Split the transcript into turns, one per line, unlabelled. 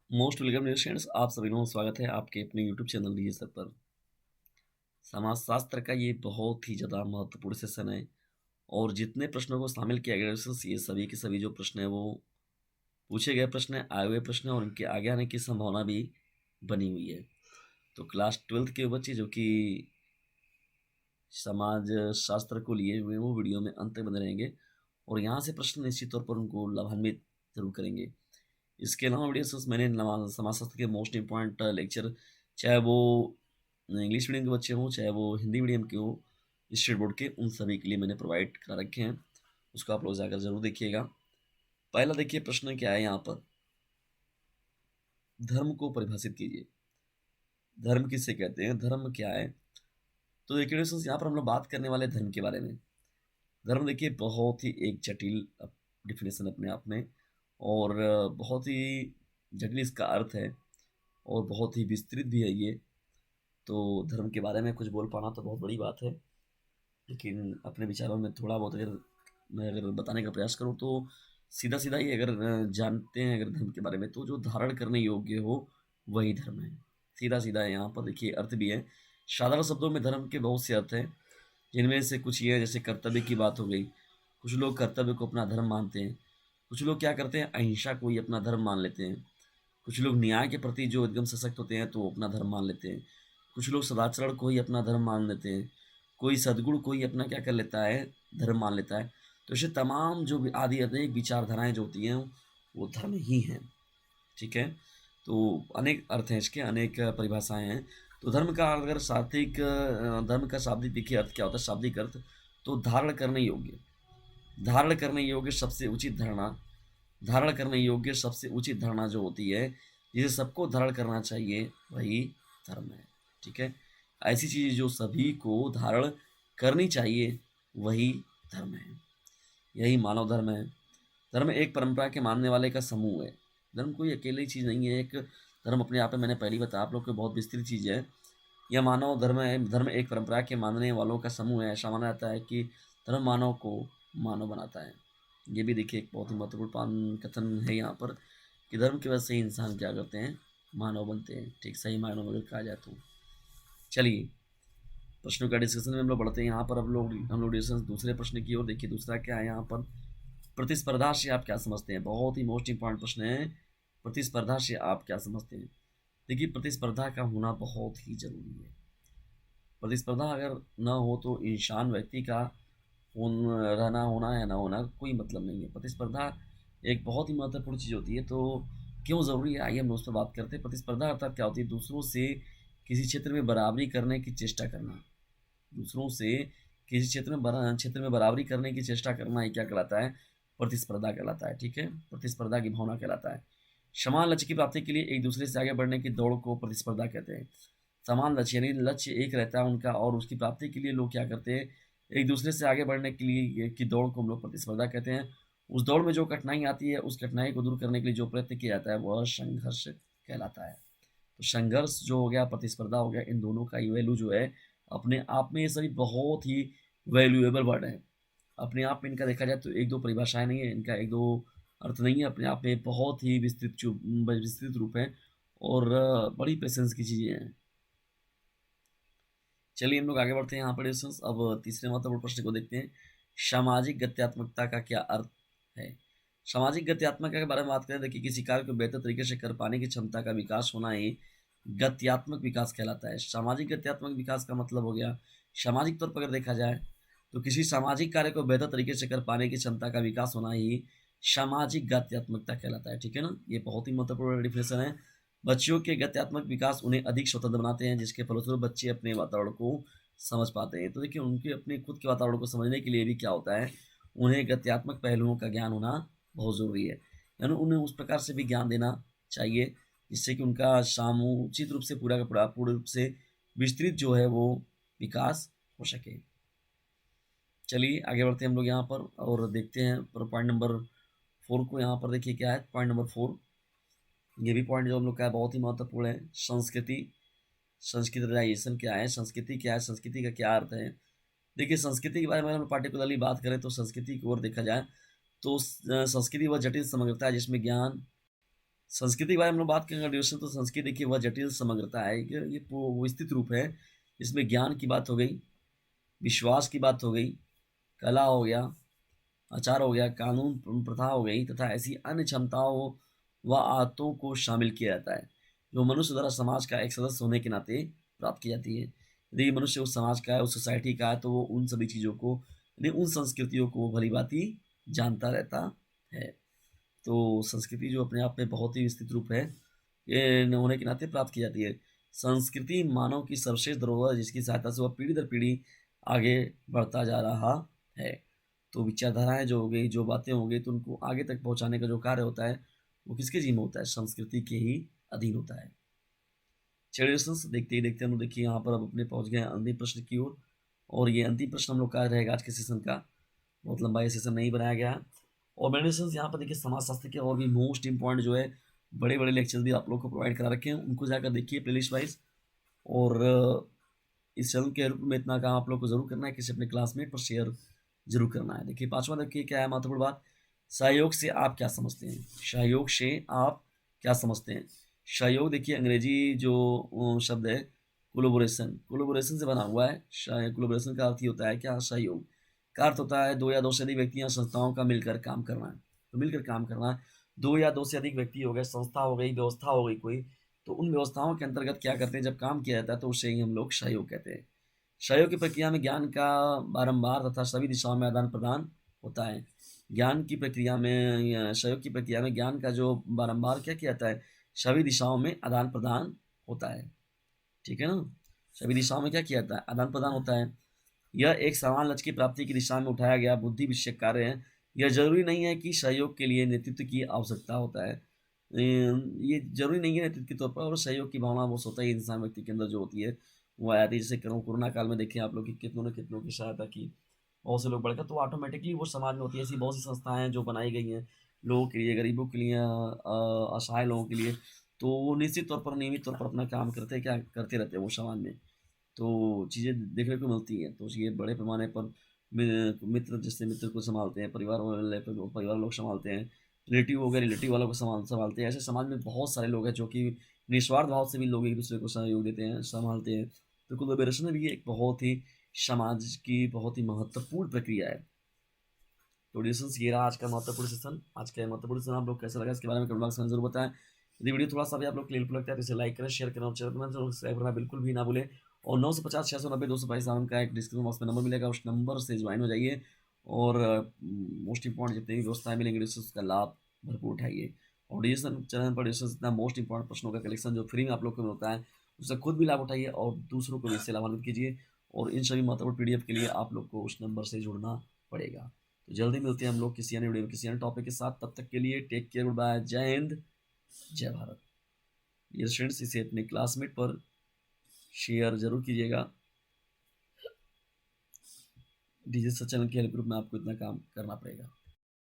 Most welcome dear students, आप सभी लोगों का स्वागत है आपके अपने यूट्यूब चैनल डीजे सर पर। समाजशास्त्र का ये बहुत ही ज़्यादा महत्वपूर्ण सेशन है और जितने प्रश्नों को शामिल किया गया है ये सभी के सभी जो प्रश्न है वो पूछे गए प्रश्न है, आए हुए प्रश्न है और उनके आगे आने की संभावना भी बनी हुई है। तो क्लास 12th के बच्चे जो कि समाज शास्त्र को लिए हुए वो वीडियो में अंत तक बने रहेंगे और यहाँ से प्रश्न निश्चित तौर पर उनको लाभान्वित जरूर करेंगे। इसके अलावा वीडियो मैंने समाजशास्त्र के मोस्ट इम्पॉर्टेंट लेक्चर, चाहे वो इंग्लिश मीडियम के बच्चे हों चाहे वो हिंदी मीडियम के हों, स्टेट बोर्ड के, उन सभी के लिए मैंने प्रोवाइड करा रखे हैं। उसको आप लोग जाकर जरूर देखिएगा। पहला देखिए प्रश्न क्या है यहाँ पर, धर्म को परिभाषित कीजिए। धर्म किसे कहते हैं, धर्म क्या है? तो देखिए यहाँ पर हम लोग बात करने वाले धर्म के बारे में। धर्म देखिए बहुत ही एक जटिल डिफिनेशन अपने आप में और बहुत ही जटिल इसका अर्थ है और बहुत ही विस्तृत भी है ये। तो धर्म के बारे में कुछ बोल पाना तो बहुत बड़ी बात है, लेकिन अपने विचारों में थोड़ा बहुत अगर मैं बताने का प्रयास करूं तो सीधा सीधा ही अगर जानते हैं अगर धर्म के बारे में, तो जो धारण करने योग्य हो वही धर्म है। सीधा सीधा है, यहाँ पर देखिए अर्थ भी है। साधारण शब्दों में धर्म के बहुत से अर्थ हैं, जिनमें से कुछ ये है, जैसे कर्तव्य की बात हो गई। कुछ लोग कर्तव्य को अपना धर्म मानते हैं। कुछ लोग क्या करते हैं, अहिंसा को ही अपना धर्म मान लेते हैं। कुछ लोग न्याय के प्रति जो एकदम सशक्त होते हैं तो वो अपना धर्म मान लेते हैं। कुछ लोग सदाचरण को ही अपना धर्म मान लेते हैं। कोई सद्गुण को ही अपना क्या कर लेता है, धर्म मान लेता है। तो ऐसे तमाम जो भी आदि अनेक विचारधाराएं जो होती हैं वो धर्म ही हैं। ठीक है, तो अनेक अर्थ हैं इसके, अनेक परिभाषाएं हैं। तो धर्म का अगर शाब्दिक धर्म का शाब्दिक देखिए अर्थ क्या होता है, शाब्दिक अर्थ तो धारण करने योग्य, धारण करने योग्य सबसे उचित धारणा, धारण करने योग्य सबसे उचित धारणा जो होती है, जिसे सबको धारण करना चाहिए, वही धर्म है। ठीक है, ऐसी चीज़ जो सभी को धारण करनी चाहिए वही धर्म है, यही मानव धर्म है। धर्म एक परंपरा के मानने वाले का समूह है। धर्म कोई अकेली चीज़ नहीं है, एक धर्म अपने आप में मैंने पहले ही बताया आप लोग को बहुत विस्तृत चीज़ है। यह मानव धर्म है, धर्म एक परंपरा के मानने वालों का समूह है। ऐसा माना जाता है कि धर्म मानव को मानव बनाता है। ये भी देखिए एक बहुत ही महत्वपूर्ण कथन है यहाँ पर कि धर्म की वजह से ही इंसान क्या करते हैं, मानव बनते हैं। ठीक, सही मायनों में अगर कहा जाए तो। चलिए प्रश्नों का डिस्कशन में हम लोग बढ़ते हैं। यहाँ पर हम लोग डिस्कशन दूसरे प्रश्न की ओर देखिए। दूसरा क्या है यहाँ पर, प्रतिस्पर्धा से आप क्या समझते हैं? बहुत ही मोस्ट इंपॉर्टेंट प्रश्न है, प्रतिस्पर्धा से आप क्या समझते हैं? देखिए प्रतिस्पर्धा का होना बहुत ही जरूरी है। प्रतिस्पर्धा अगर न हो तो इंसान व्यक्ति का रहना होना या ना होना कोई मतलब नहीं है। प्रतिस्पर्धा एक बहुत ही महत्वपूर्ण चीज़ होती है। तो क्यों ज़रूरी है, आइए हम उस पर बात करते हैं। प्रतिस्पर्धा अर्थात क्या होती है, दूसरों से किसी क्षेत्र में बराबरी करने की चेष्टा करना। दूसरों से किसी क्षेत्र में बराबरी करने की चेष्टा करना ही क्या कहलाता है, प्रतिस्पर्धा कहलाता है। ठीक है, प्रतिस्पर्धा की भावना कहलाता है। समान लक्ष्य की प्राप्ति के लिए एक दूसरे से आगे बढ़ने की दौड़ को प्रतिस्पर्धा कहते हैं। समान लक्ष्य यानी लक्ष्य एक रहता है उनका और उसकी प्राप्ति के लिए लोग क्या करते हैं, एक दूसरे से आगे बढ़ने के लिए की दौड़ को हम लोग प्रतिस्पर्धा कहते हैं। उस दौड़ में जो कठिनाई आती है उस कठिनाई को दूर करने के लिए जो प्रयत्न किया जाता है वह संघर्ष कहलाता है। तो संघर्ष जो हो गया, प्रतिस्पर्धा हो गया, इन दोनों का वैल्यू जो है अपने आप में, ये सभी बहुत ही वैल्यूएबल वर्ड है। अपने आप में इनका देखा जाए तो एक दो परिभाषाएं नहीं है, इनका एक दो अर्थ नहीं है, अपने आप में बहुत ही विस्तृत रूप है और बड़ी पेशेंस की चीज़ें हैं। चलिए हम लोग आगे बढ़ते हैं यहाँ पर। अब तीसरे महत्वपूर्ण प्रश्न को देखते हैं, सामाजिक गत्यात्मकता का क्या अर्थ है? सामाजिक गत्यात्मकता के बारे में बात करें, देखिए किसी कार्य को बेहतर तरीके से कर पाने की क्षमता का विकास होना ही गत्यात्मक विकास कहलाता है। सामाजिक गत्यात्मक विकास का मतलब हो गया, सामाजिक तौर पर अगर देखा जाए तो किसी सामाजिक कार्य को बेहतर तरीके से कर पाने की क्षमता का विकास होना ही सामाजिक गत्यात्मकता कहलाता है। ठीक है ना, ये बहुत ही महत्वपूर्ण डिफिनेशन है। बच्चों के गत्यात्मक विकास उन्हें अधिक स्वतंत्र बनाते हैं, जिसके फलस्वरूप बच्चे अपने वातावरण को समझ पाते हैं। तो देखिए उनके अपने खुद के वातावरण को समझने के लिए भी क्या होता है, उन्हें गत्यात्मक पहलुओं का ज्ञान होना बहुत ज़रूरी है। यानी उन्हें उस प्रकार से भी ज्ञान देना चाहिए जिससे कि उनका सामुचित रूप से पूरा का पूरा पूर्ण रूप से विस्तृत जो है वो विकास हो सके। चलिए आगे बढ़ते हैं हम लोग यहाँ पर और देखते हैं पॉइंट नंबर 4 को। यहाँ पर देखिए क्या है पॉइंट नंबर 4, ये भी पॉइंट जो हम लोग का है बहुत ही महत्वपूर्ण है। संस्कृति, संस्कृतिलाइजेशन क्या है, संस्कृति क्या है, संस्कृति का क्या अर्थ है? देखिए संस्कृति के बारे में हम पार्टिकुलरली बात करें तो संस्कृति की ओर देखा जाए तो संस्कृति वह जटिल समग्रता है जिसमें ज्ञान, संस्कृति के बारे में हम लोग बात करेंगे ड्यूरेशन, तो संस्कृति देखिए वह जटिल समग्रता है कि ये वो स्थित रूप है जिसमें ज्ञान की बात हो गई, विश्वास की बात हो गई, कला हो गया, आचार हो गया, कानून प्रथा हो गई तथा ऐसी अन्य क्षमताओं व आदतों को शामिल किया जाता है जो मनुष्य द्वारा समाज का एक सदस्य होने के नाते प्राप्त की जाती है। यदि मनुष्य उस समाज का है, उस सोसाइटी का है, तो वो उन सभी चीज़ों को, यानी उन संस्कृतियों को वो भली भांति जानता रहता है। तो संस्कृति जो अपने आप में बहुत ही विस्तृत रूप है, ये न होने के नाते प्राप्त की जाती है। संस्कृति मानव की सर्वश्रेष्ठ धरोहर है जिसकी सहायता से वह पीढ़ी दर पीढ़ी आगे बढ़ता जा रहा है। तो विचारधाराएं जो हो गई, जो बातें हो गई, तो उनको आगे तक पहुंचाने का जो कार्य होता है वो किसके जिम्मे होता है? संस्कृति के ही अधीन होता है। चलिए दोस्तों, देखते ही देखते हम लोग देखिए यहाँ पर अब अपने पहुंच गए हैं अंतिम प्रश्न की ओर। और ये अंतिम प्रश्न हम लोग का रहेगा आज के सेशन का। बहुत लंबा ये सेशन नहीं बनाया गया है। और मैंने सेशन यहाँ पर देखिए समाजशास्त्र के और भी मोस्ट इंपॉर्टेंट जो है बड़े बड़े लेक्चर भी आप लोग को प्रोवाइड करा रखे हैं, उनको जाकर देखिए प्लेलिस्ट वाइज। और इस चैनल के रूप में इतना काम आप लोग को जरूर करना है, किसी अपने क्लासमेट पर शेयर जरूर करना है। देखिए पांचवा देखिए क्या है महत्वपूर्ण बात, सहयोग से आप क्या समझते हैं? सहयोग से आप क्या समझते हैं? सहयोग देखिए अंग्रेजी जो शब्द है कोलोबोरेशन, कोलोबोरेशन से बना हुआ है। कोलोबोरेशन का अर्थ ही होता है क्या? सहयोग का अर्थ होता है दो या दो से अधिक व्यक्ति या संस्थाओं का मिलकर काम करना है। तो मिलकर काम करना है, दो या दो से अधिक व्यक्ति हो गए, संस्था हो गई, व्यवस्था हो गई कोई, तो उन व्यवस्थाओं के अंतर्गत क्या करते हैं, जब काम किया जाता है तो उसे ही हम लोग सहयोग कहते हैं। सहयोग की प्रक्रिया में ज्ञान का बारंबार तथा सभी दिशाओं में आदान प्रदान होता है। ज्ञान की प्रक्रिया में या सहयोग की प्रक्रिया में ज्ञान का जो बारंबार क्या किया जाता है, सभी दिशाओं में आदान प्रदान होता है। ठीक है ना? सभी दिशाओं में क्या किया जाता है? आदान प्रदान होता है। यह एक समान लक्ष्य की प्राप्ति की दिशा में उठाया गया बुद्धि विषयक कार्य है। यह जरूरी नहीं है कि सहयोग के लिए नेतृत्व की आवश्यकता होता है। ये जरूरी नहीं है नेतृत्व के तौर पर, और सहयोग की भावना वो स्वतः ही इंसान व्यक्ति के अंदर जो होती है वो आ जाती है। जैसे कोरोना काल में देखें आप लोग कि कितनों ने कितनों की सहायता की, बहुत से लोग बढ़कर, तो ऑटोमेटिकली वो समाज में होती है। ऐसी बहुत सी संस्थाएं हैं जो बनाई गई हैं लोगों के लिए, गरीबों के लिए, असहाय लोगों के लिए। तो वो निश्चित तौर पर, नियमित तौर पर अपना काम करते, क्या करते रहते हैं वो समाज में। तो चीज़ें देखने को मिलती हैं। तो ये बड़े पैमाने पर मित्र, जैसे मित्र को संभालते हैं, परिवार वाले परिवार लोग संभालते हैं, रिलेटिव हो गए रिलेटिव वालों को संभालते हैं। ऐसे समाज में बहुत सारे लोग हैं जो कि निस्वार्थ भाव से भी लोग एक दूसरे को सहयोग देते हैं, संभालते हैं। तो कोलैबोरेशन भी एक बहुत ही समाज की बहुत ही महत्वपूर्ण प्रक्रिया है। तो डिस्कशन ये रहा आज का महत्वपूर्ण सेशन। आज का महत्वपूर्ण सेशन आप लोग कैसा लगा इसके बारे में कमेंट बॉक्स में जरूर बताएं। यदि वीडियो थोड़ा सा भी आप लोग क्लियर लगता है तो इसे लाइक करें, शेयर करें और चैनल को सब्सक्राइब करना बिल्कुल भी ना भूलें। और 950 690 222 का एक डिस्क्रिप्शन बॉक्स में नंबर मिलेगा, उस नंबर से ज्वाइन हो जाइए। और मोस्ट इंपॉर्टेंट जितनी भी व्यवस्थाएं मिलेंगी उसका लाभ भरपूर उठाइए। और डिजिटल चैनल पर डिजिटल इतना मोस्ट इंपॉर्टेंट प्रश्नों का कलेक्शन जो फ्री में आप लोग को मिलता है, उससे खुद भी लाभ उठाइए और दूसरों को भी इससे लाभान्वित कीजिए। और इन सभी महत्वपूर्ण पीडीएफ के लिए आप लोग को उस नंबर से जुड़ना पड़ेगा। तो जल्दी मिलते हैं हम लोग किसी अन्य वीडियो में किसी अन्य टॉपिक के साथ। तब तक के लिए टेक केयर, गुड बाय, जय हिंद, जय भारत। ये स्टूडेंट्स इसे अपने क्लासमेट पर शेयर जरूर कीजिएगा। डिजिटल चैनल के हेल्प ग्रुप में आपको इतना काम करना पड़ेगा।